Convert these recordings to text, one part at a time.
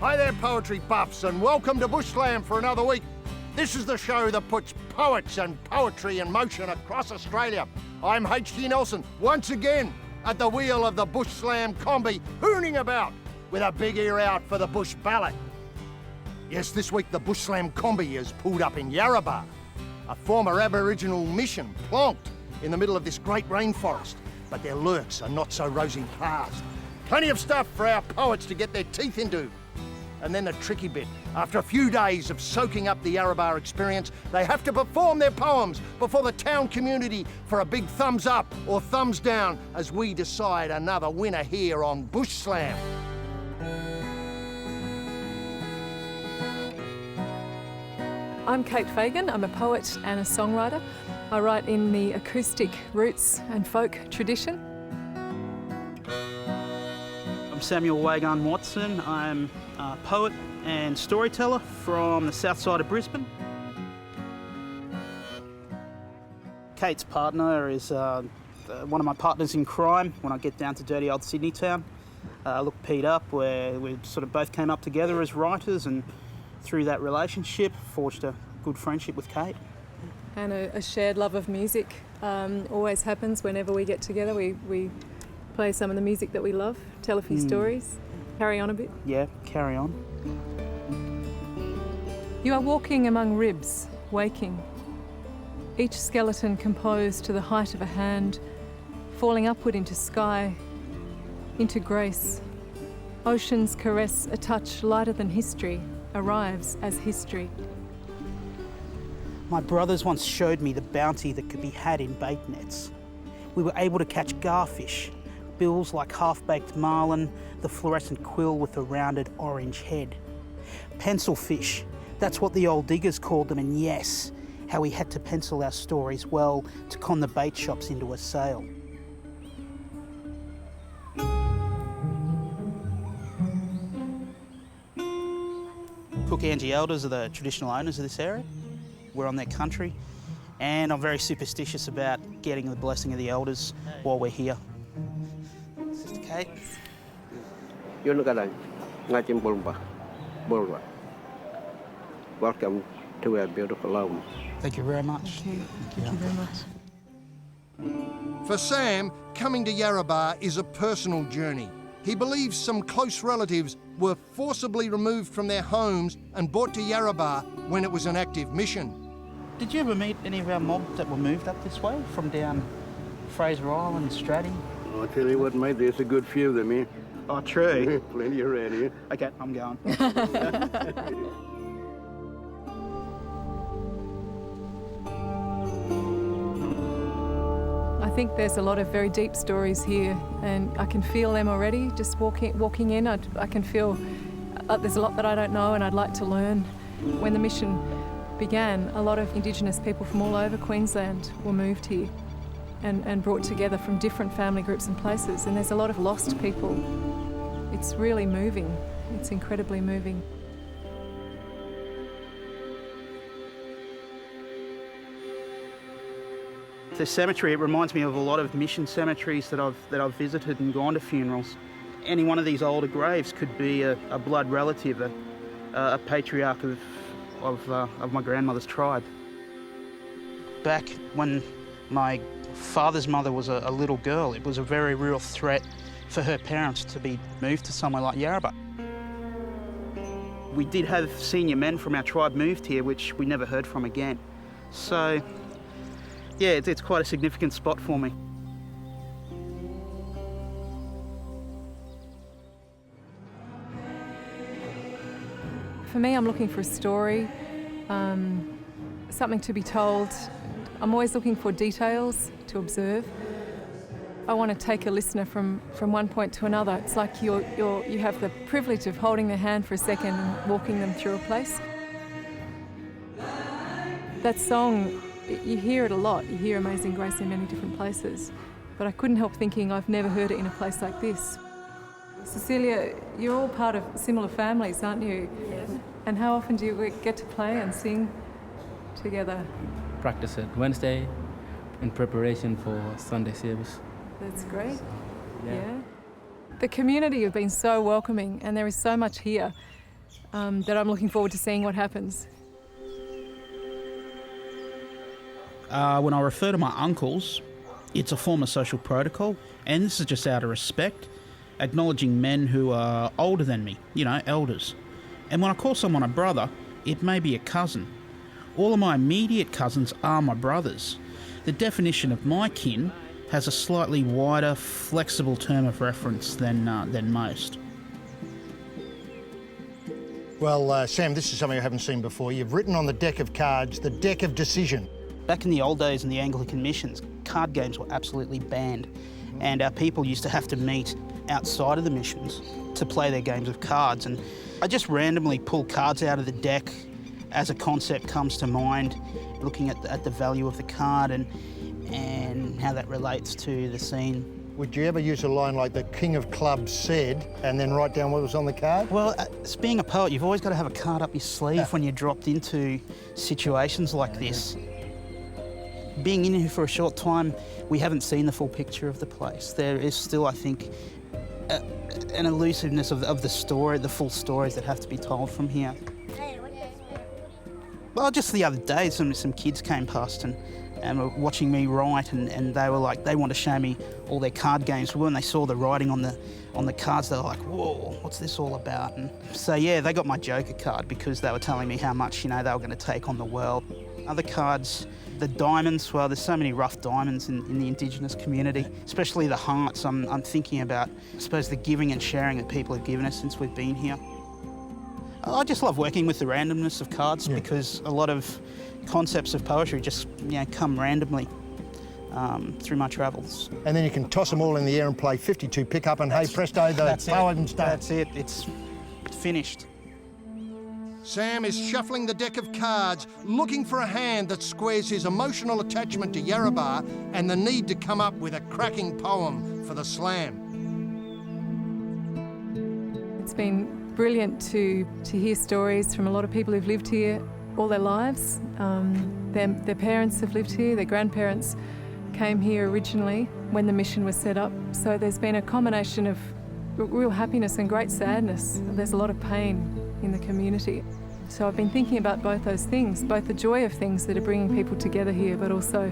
Hi there, poetry buffs, and welcome to Bush Slam for another week. This is the show that puts poets and poetry in motion across Australia. I'm H.G. Nelson, once again at the wheel of the Bush Slam combi, hooning about with a big ear out for the Bush ballad. Yes, this week the Bush Slam combi has pulled up in Yarrabah, a former Aboriginal mission plonked in the middle of this great rainforest, but their lurks are not so rosy past. Plenty of stuff for our poets to get their teeth into. And then the tricky bit. After a few days of soaking up the Yarrabah experience, they have to perform their poems before the town community for a big thumbs up or thumbs down as we decide another winner here on Bush Slam. I'm Kate Fagan. I'm a poet and a songwriter. I write in the acoustic roots and folk tradition. I'm Sam Wagan-Watson. I'm a poet and storyteller from the south side of Brisbane. Kate's partner is one of my partners in crime when I get down to dirty old Sydney town. Look Pete up, where we sort of both came up together as writers, and through that relationship forged a good friendship with Kate. And a shared love of music always happens whenever we get together. We play some of the music that we love, tell a few stories, carry on a bit. Yeah, carry on. You are walking among ribs, waking. Each skeleton composed to the height of a hand, falling upward into sky, into grace. Ocean's caress, a touch lighter than history, arrives as history. My brothers once showed me the bounty that could be had in bait nets. We were able to catch garfish, bills like half-baked marlin, the fluorescent quill with a rounded orange head. Pencil fish, that's what the old diggers called them, and yes, how we had to pencil our stories well to con the bait shops into a sale. Angie elders are the traditional owners of this area. We're on their country, and I'm very superstitious about getting the blessing of the elders while we're here. Sister Kate. Welcome to our beautiful home. Thank you very much. Thank you very much. For Sam, coming to Yarrabah is a personal journey. He believes some close relatives were forcibly removed from their homes and brought to Yarrabah when it was an active mission. Did you ever meet any of our mob that were moved up this way from down Fraser Island, Stratty? I'll tell you what, mate, there's a good few of them here. Oh, true. Plenty around here. Okay, I'm going. I think there's a lot of very deep stories here, and I can feel them already. Just walking in, I can feel there's a lot that I don't know and I'd like to learn. When the mission began, a lot of Indigenous people from all over Queensland were moved here and brought together from different family groups and places, and there's a lot of lost people. It's really moving. It's incredibly moving. The cemetery, it reminds me of a lot of mission cemeteries that I've visited and gone to funerals. Any one of these older graves could be a blood relative, a patriarch of my grandmother's tribe. Back when my father's mother was a little girl, it was a very real threat for her parents to be moved to somewhere like Yarrabah. We did have senior men from our tribe moved here, which we never heard from again. So, yeah, it's quite a significant spot for me. For me, I'm looking for a story, something to be told. I'm always looking for details to observe. I want to take a listener from one point to another. It's like you have the privilege of holding their hand for a second and walking them through a place. That song, you hear it a lot. You hear Amazing Grace in many different places. But I couldn't help thinking I've never heard it in a place like this. Cecilia, you're all part of similar families, aren't you? Yes. And how often do you get to play and sing together? Practice it Wednesday in preparation for Sunday service. That's great. Yeah. The community have been so welcoming, and there is so much here. that I'm looking forward to seeing what happens. When I refer to my uncles, it's a form of social protocol, and this is just out of respect, acknowledging men who are older than me, elders. And when I call someone a brother, it may be a cousin. All of my immediate cousins are my brothers. The definition of my kin has a slightly wider, flexible term of reference than most. Well, Sam, this is something I haven't seen before. You've written on the deck of cards, the deck of decision. Back in the old days in the Anglican missions, card games were absolutely banned, and our people used to have to meet outside of the missions to play their games of cards. And I just randomly pull cards out of the deck as a concept comes to mind, looking at the value of the card and how that relates to the scene. Would you ever use a line like the King of Clubs said and then write down what was on the card? Well, as being a poet, you've always got to have a card up your sleeve when you're dropped into situations like this. Being in here for a short time, we haven't seen the full picture of the place. There is still, I think, an elusiveness of the story, the full stories that have to be told from here. Well, just the other day, some kids came past and were watching me write, and they were like, they want to show me all their card games. When they saw the writing on the cards, they were like, whoa, what's this all about? And so, yeah, they got my Joker card because they were telling me how much, they were going to take on the world. Other cards, the diamonds, well, there's so many rough diamonds in the Indigenous community, especially the hearts. I'm thinking about, I suppose, the giving and sharing that people have given us since we've been here. I just love working with the randomness of cards because a lot of concepts of poetry just come randomly through my travels. And then you can toss them all in the air and play 52 pickup and hey presto, the poem's done. That's it, it's finished. Sam is shuffling the deck of cards, looking for a hand that squares his emotional attachment to Yarrabah and the need to come up with a cracking poem for the slam. It's been brilliant to hear stories from a lot of people who've lived here all their lives. Their parents have lived here, their grandparents came here originally when the mission was set up. So there's been a combination of real happiness and great sadness. There's a lot of pain in the community. So I've been thinking about both those things, both the joy of things that are bringing people together here, but also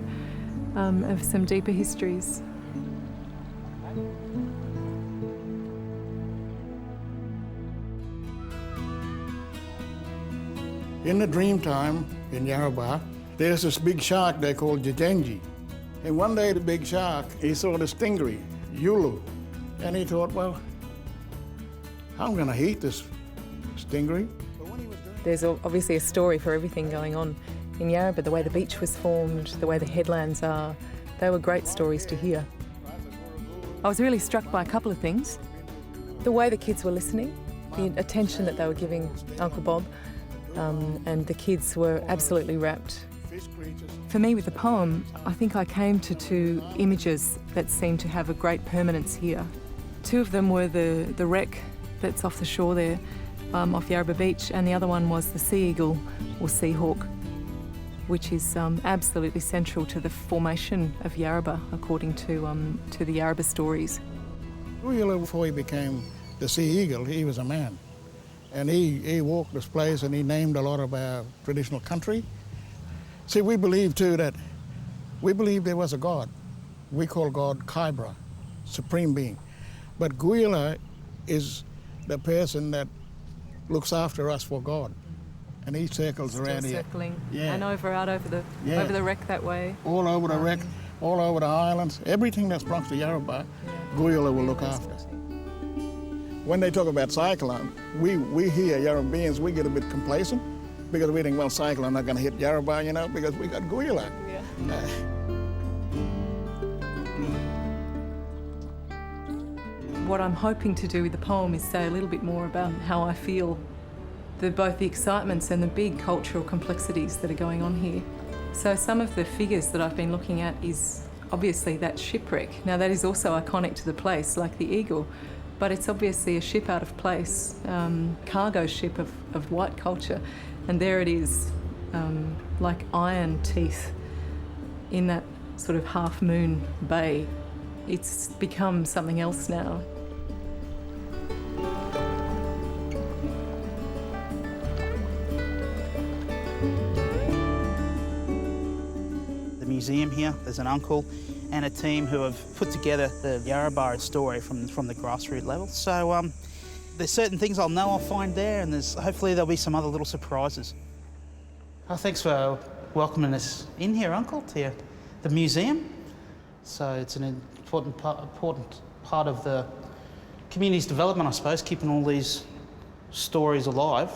of some deeper histories. In the dream time in Yarrabah, there's this big shark they call Jajenji. And one day the big shark, he saw the stingray, Yulu, and he thought, well, I'm gonna eat this stingray. There's obviously a story for everything going on in Yarrabah, the way the beach was formed, the way the headlands are. They were great stories to hear. I was really struck by a couple of things. The way the kids were listening, the attention that they were giving Uncle Bob, and the kids were absolutely rapt. For me, with the poem, I think I came to two images that seemed to have a great permanence here. Two of them were the wreck that's off the shore there, off Yarrabah Beach, and the other one was the sea eagle or sea hawk, which is absolutely central to the formation of Yarrabah, according to the Yarrabah stories. Really, before he became the sea eagle, he was a man. And he walked this place and he named a lot of our traditional country. See, we believe too that, we believe there was a God. We call God Kybra, Supreme Being. But Guila is the person that looks after us for God. And he circles around here. Circling and over the wreck that way. All over the wreck, all over the islands, everything that's belongs to Yarrabah, Guila will look after. When they talk about cyclone, we here, Yarrabians, we get a bit complacent because we think, well, cyclone not going to hit Yarrabah, because we got Guila. Yeah. What I'm hoping to do with the poem is say a little bit more about how I feel both the excitements and the big cultural complexities that are going on here. So some of the figures that I've been looking at is obviously that shipwreck. Now that is also iconic to the place, like the eagle, but it's obviously a ship out of place, cargo ship of white culture. And there it is, like iron teeth in that sort of half-moon bay. It's become something else now. museum here. There's an uncle and a team who have put together the Yarrabah story from the grassroots level. So there's certain things I'll know I'll find there, and hopefully there'll be some other little surprises. Oh, thanks for welcoming us in here, Uncle, to the museum. So it's an important part of the community's development, I suppose, keeping all these stories alive.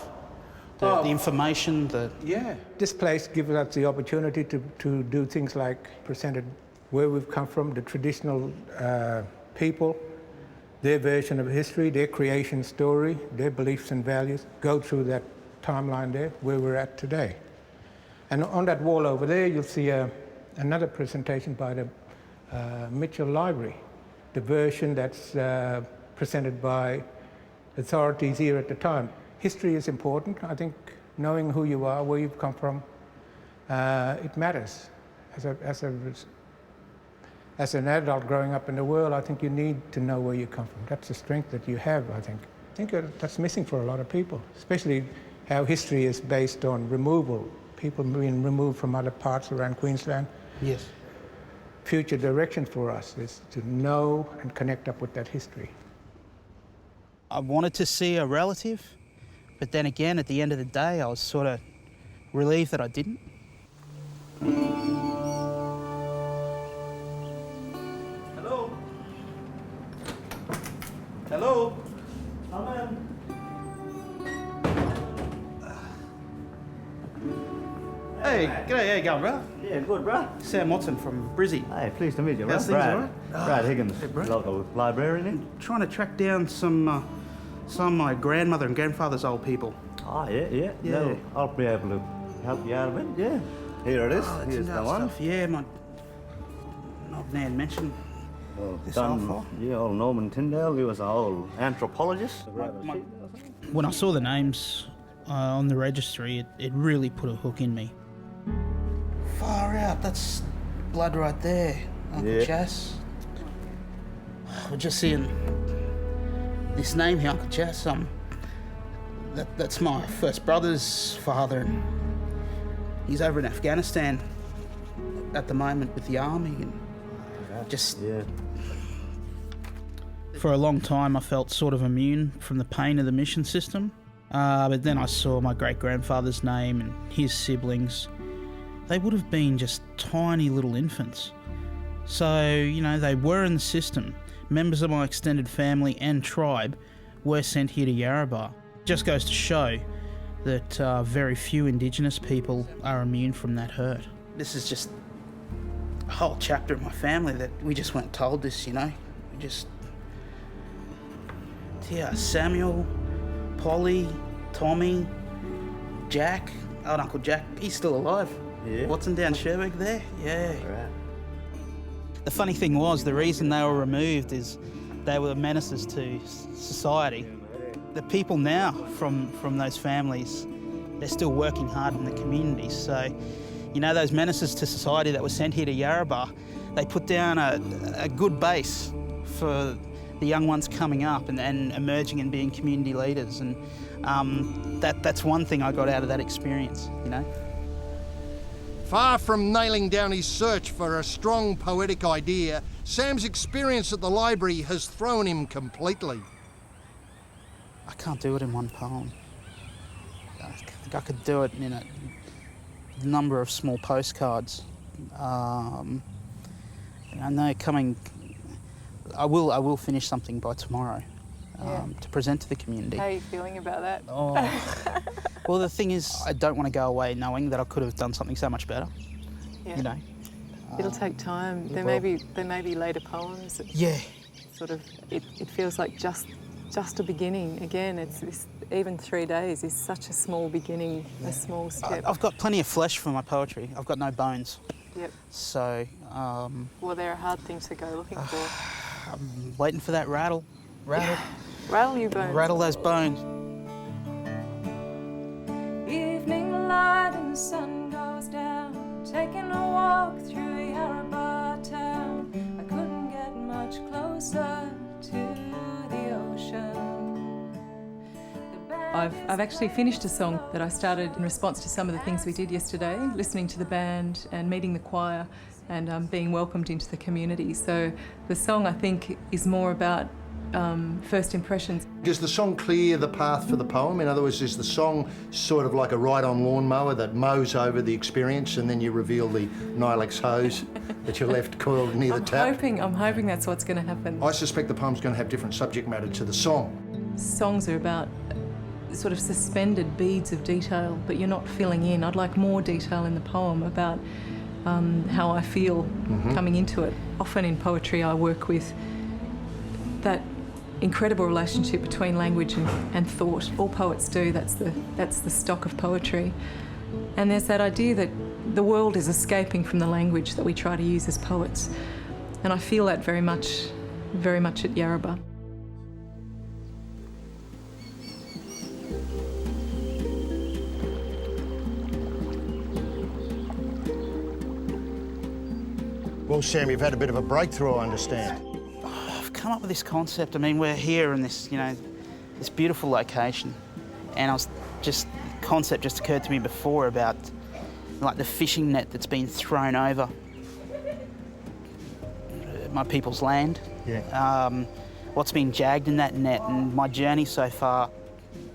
The information, Yeah. This place gives us the opportunity to do things like presented where we've come from, the traditional people, their version of history, their creation story, their beliefs and values, go through that timeline there where we're at today. And on that wall over there, you'll see another presentation by the Mitchell Library, the version that's presented by authorities here at the time. History is important. I think knowing who you are, where you've come from, it matters. As an adult growing up in the world, I think you need to know where you come from. That's the strength that you have, I think. I think that's missing for a lot of people, especially how history is based on removal, people being removed from other parts around Queensland. Yes. Future direction for us is to know and connect up with that history. I wanted to see a relative, but then again, at the end of the day, I was sort of relieved that I didn't. Hello? Hello? Come in. Hey, g'day, how you going, bro? Yeah, good, bro. Sam Watson from Brizzy. Hey, pleased to meet you, bro. How's things, all right? Brad Higgins, Hey, bro. local librarian. Trying to track down some of my grandmother and grandfather's old people. Oh, yeah. Yeah. No, I'll be able to help you out a bit, yeah. Here it is. That's Here's the enough one. stuff. Yeah, my old man mentioned this old Yeah, old Norman Tyndale, he was an old anthropologist. When I saw the names on the registry, it really put a hook in me. Far out, that's blood right there, Uncle Yeah. Jas. We're just seeing this name here, Uncle Jas. That's my first brother's father, and he's over in Afghanistan at the moment with the army, and just Yeah. for a long time I felt sort of immune from the pain of the mission system. But then I saw my great-grandfather's name and his siblings. They would have been just tiny little infants. So, they were in the system. Members of my extended family and tribe were sent here to Yarrabah. Just goes to show that very few Indigenous people are immune from that hurt. This is just a whole chapter of my family that we just weren't told this, We just... Yeah, Samuel, Polly, Tommy, Jack, old Uncle Jack, he's still alive. Yeah. Watson down Sherwood there, yeah. Right. The funny thing was, the reason they were removed is they were menaces to society. The people now from those families, they're still working hard in the communities. So, those menaces to society that were sent here to Yarrabah, they put down a good base for the young ones coming up and emerging and being community leaders. And that's one thing I got out of that experience, Far from nailing down his search for a strong poetic idea, Sam's experience at the library has thrown him completely. I can't do it in one poem. I think I could do it in a number of small postcards. I know I will finish something by tomorrow to present to the community. How are you feeling about that? Oh. Well, the thing is, I don't want to go away knowing that I could have done something so much better. Yeah. It'll take time. There may be later poems. That sort of it feels like just a beginning. Again, it's this, even 3 days is such a small beginning, a small step. I've got plenty of flesh for my poetry. I've got no bones. Yep. So. Well, they're a hard thing to go looking for. I'm waiting for that rattle. Rattle your bones. Rattle those bones. Evening light and the sun goes down, taking a walk through Yarrabah town. I couldn't get much closer to the ocean. I've actually finished a song that I started in response to some of the things we did yesterday, listening to the band and meeting the choir. and being welcomed into the community. So the song, I think, is more about first impressions. Does the song clear the path for the poem? In other words, is the song sort of like a ride-on lawnmower that mows over the experience and then you reveal the Nilex hose that you left coiled near the tap? I'm hoping that's what's going to happen. I suspect the poem's going to have different subject matter to the song. Songs are about sort of suspended beads of detail, but you're not filling in. I'd like more detail in the poem about how I feel coming into it. Often in poetry I work with that incredible relationship between language and thought. All poets do. That's the stock of poetry. And there's that idea that the world is escaping from the language that we try to use as poets. And I feel that very much at Yarrabah. Well, Sam, you've had a bit of a breakthrough, I understand. I've come up with this concept. I mean, we're here in this, this beautiful location, and concept just occurred to me before about like the fishing net that's been thrown over my people's land. Yeah. What's been jagged in that net, and my journey so far.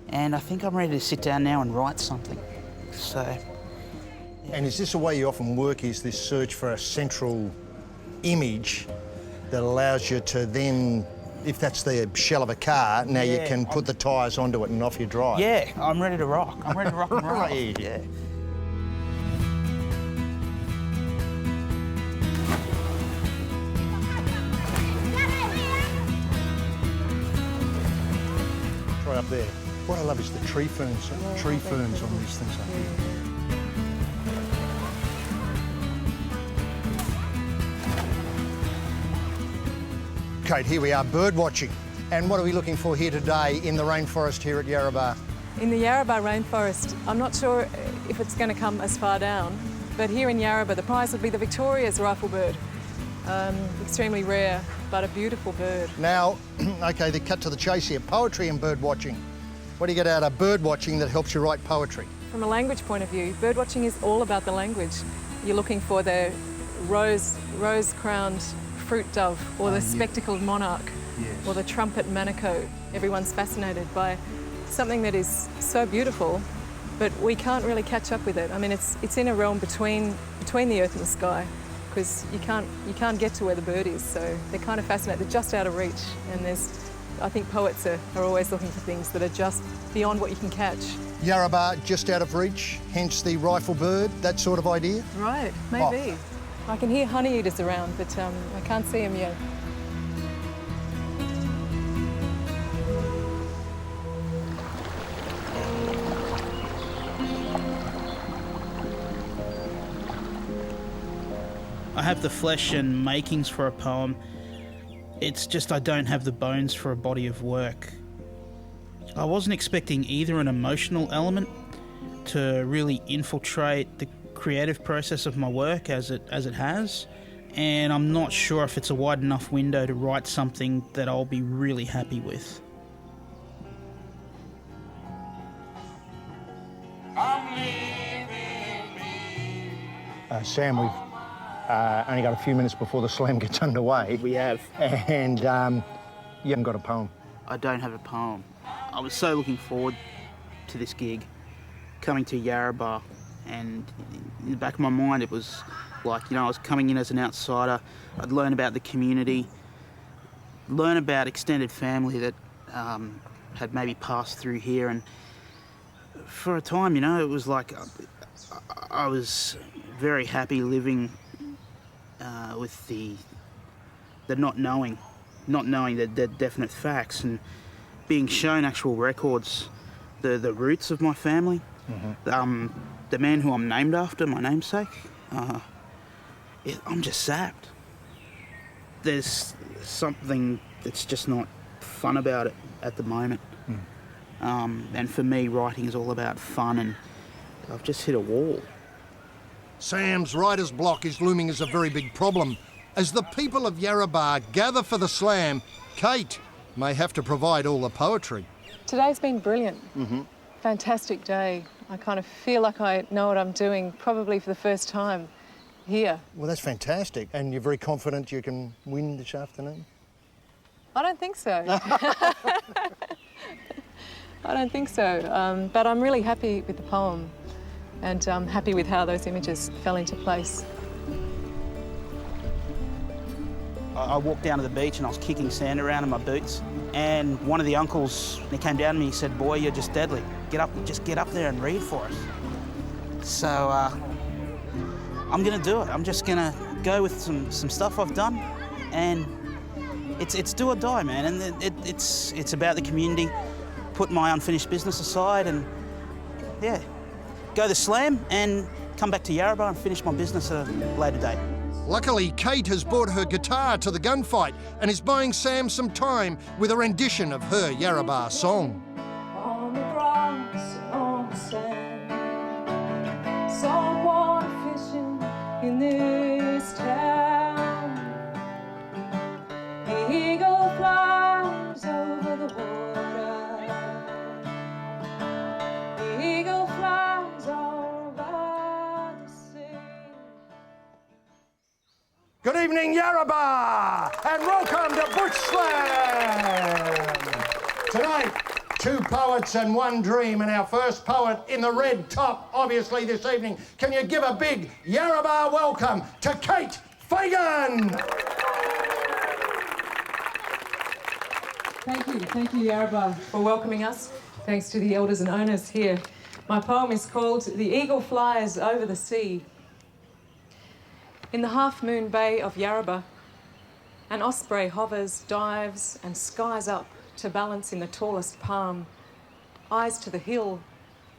And I think I'm ready to sit down now and write something. So. Yeah. And is this a way you often work? Is this search for a central image that allows you to then, if that's the shell of a car, now you can put the tyres onto it and off you drive? Yeah, I'm ready to rock. I'm ready to rock and roll. Right. Yeah. Right up there. What I love is the tree ferns on these things up here. Kate, here we are bird watching. And what are we looking for here today in the rainforest here at Yarrabah? In the Yarrabah rainforest, I'm not sure if it's going to come as far down, but here in Yarrabah the prize would be the Victoria's riflebird. Extremely rare, but a beautiful bird. Now, okay, the cut to the chase here. Poetry and bird watching. What do you get out of bird watching that helps you write poetry? From a language point of view, bird watching is all about the language. You're looking for the rose-crowned fruit dove, or the spectacled monarch, or the trumpet manico. Everyone's fascinated by something that is so beautiful, but we can't really catch up with it. I mean, it's in a realm between the earth and the sky, because you can't get to where the bird is. So they're kind of fascinated. They're just out of reach, and I think poets are always looking for things that are just beyond what you can catch. Yarrabah just out of reach, hence the rifle bird, that sort of idea? Right, maybe. Oh. I can hear honeyeaters around, but I can't see them yet. I have the flesh and makings for a poem. It's just I don't have the bones for a body of work. I wasn't expecting either an emotional element to really infiltrate the creative process of my work as it has, and I'm not sure if it's a wide enough window to write something that I'll be really happy with. Sam, we've only got a few minutes before the slam gets underway. We have. And you haven't got a poem. I don't have a poem. I was so looking forward to this gig, coming to Yarrabah, and in the back of my mind it was like, I was coming in as an outsider. I'd learn about the community, learn about extended family that had maybe passed through here, and for a time, it was like I was very happy living with the not knowing the definite facts, and being shown actual records, the roots of my family. The man who I'm named after, my namesake, I'm just sapped. There's something that's just not fun about it at the moment. And for me, writing is all about fun, and I've just hit a wall. Sam's writer's block is looming as a very big problem. As the people of Yarrabah gather for the slam, Kate may have to provide all the poetry. Today's been brilliant. Fantastic day. I kind of feel like I know what I'm doing, probably for the first time. here. Well, that's fantastic. And you're very confident you can win this afternoon? I don't think so. I don't think so. But I'm really happy with the poem and happy with how those images fell into place. I walked down to the beach and I was kicking sand around in my boots. And one of the uncles, he came down to me, he said, "Boy, you're just deadly. Just get up there and read for us." So I'm gonna do it. I'm just gonna go with some stuff I've done, and it's do or die, man. And it's about the community, put my unfinished business aside, and yeah, go the slam and come back to Yarrabah and finish my business at a later date. Luckily, Kate has brought her guitar to the gunfight and is buying Sam some time with a rendition of her Yarrabah song. On the grass and on the sand, saltwater fishing in this town. The eagle flies over the water. The eagle flies over the sea. Good evening, Yarrabah, and welcome to Bush Slam. Tonight, 2 poets and 1 dream, and our first poet in the red top, obviously, this evening. Can you give a big Yarrabah welcome to Kate Fagan? Thank you, Yarrabah, for welcoming us. Thanks to the elders and owners here. My poem is called "The Eagle Flies Over the Sea." In the half-moon bay of Yarrabah, an osprey hovers, dives, and skies up to balance in the tallest palm, eyes to the hill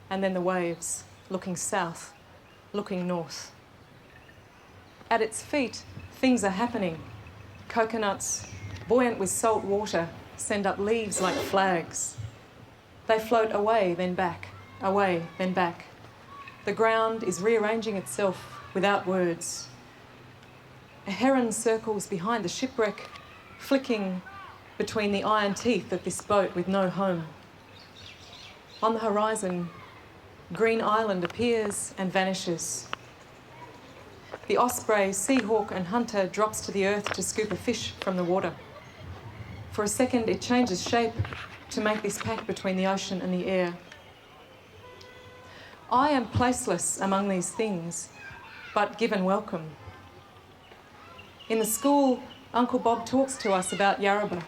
and then the waves, looking south, looking north. At its feet, things are happening. Coconuts, buoyant with salt water, send up leaves like flags. They float away, then back, away, then back. The ground is rearranging itself without words. A heron circles behind the shipwreck, flicking between the iron teeth of this boat with no home. On the horizon, Green Island appears and vanishes. The osprey, seahawk and hunter drops to the earth to scoop a fish from the water. For a second, it changes shape to make this pact between the ocean and the air. I am placeless among these things, but given welcome. In the school, Uncle Bob talks to us about Yarrabah.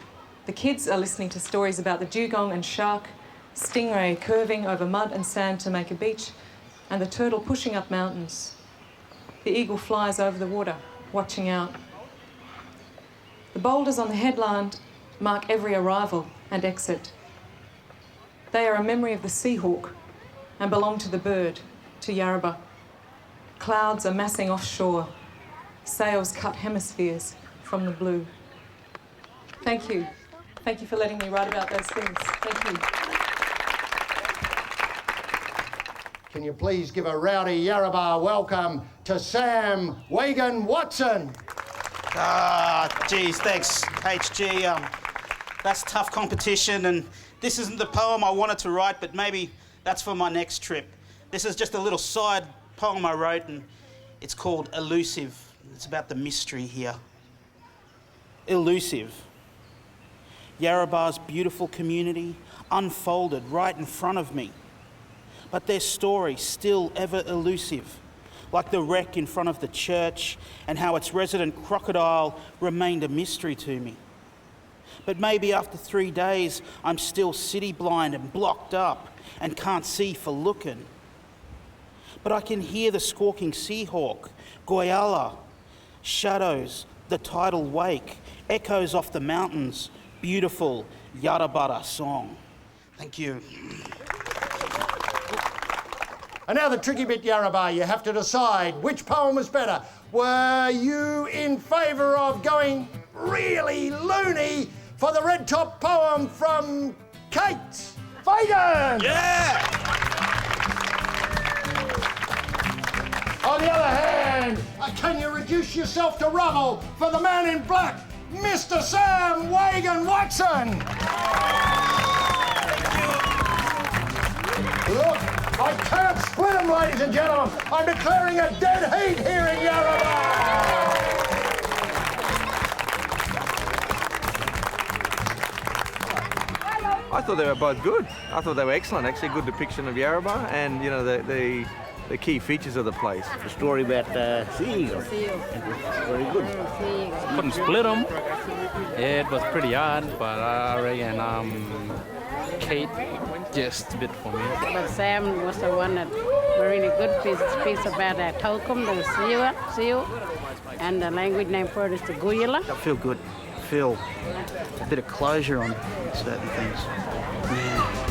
The kids are listening to stories about the dugong and shark, stingray curving over mud and sand to make a beach, and the turtle pushing up mountains. The eagle flies over the water, watching out. The boulders on the headland mark every arrival and exit. They are a memory of the seahawk and belong to the bird, to Yarrabah. Clouds are massing offshore. Sails cut hemispheres from the blue. Thank you. Thank you for letting me write about those things. Thank you. Can you please give a rowdy Yarrabah welcome to Sam Wagan-Watson? Geez, thanks, HG. That's tough competition, and this isn't the poem I wanted to write, but maybe that's for my next trip. This is just a little side poem I wrote, and it's called Elusive. It's about the mystery here. Elusive. Yarrabah's beautiful community unfolded right in front of me, but their story still ever elusive, like the wreck in front of the church and how its resident crocodile remained a mystery to me. But maybe after 3 days, I'm still city blind and blocked up and can't see for looking. But I can hear the squawking seahawk, Goyala, shadows, the tidal wake, echoes off the mountains, beautiful Yabara song. Thank you. And now the tricky bit, Yarrabah, you have to decide which poem was better. Were you in favour of going really loony for the red top poem from Kate Fagan? Yeah! On the other hand, can you reduce yourself to rubble for the man in black, Mr. Sam Wagan-Watson? Look, I can't split them, ladies and gentlemen. I'm declaring a dead heat here in Yarrabah. I thought they were both good. I thought they were excellent, actually. Good depiction of Yarrabah and, you know, the key features of the place. The story about sea eagle. It was very good. Couldn't split them. Yeah, it was pretty hard, but I reckon Kate just a bit for me. But Sam was the one that really good piece about that tokum, the seal, and the language name for it is the Guyala. I feel good. I feel a bit of closure on certain things. Yeah.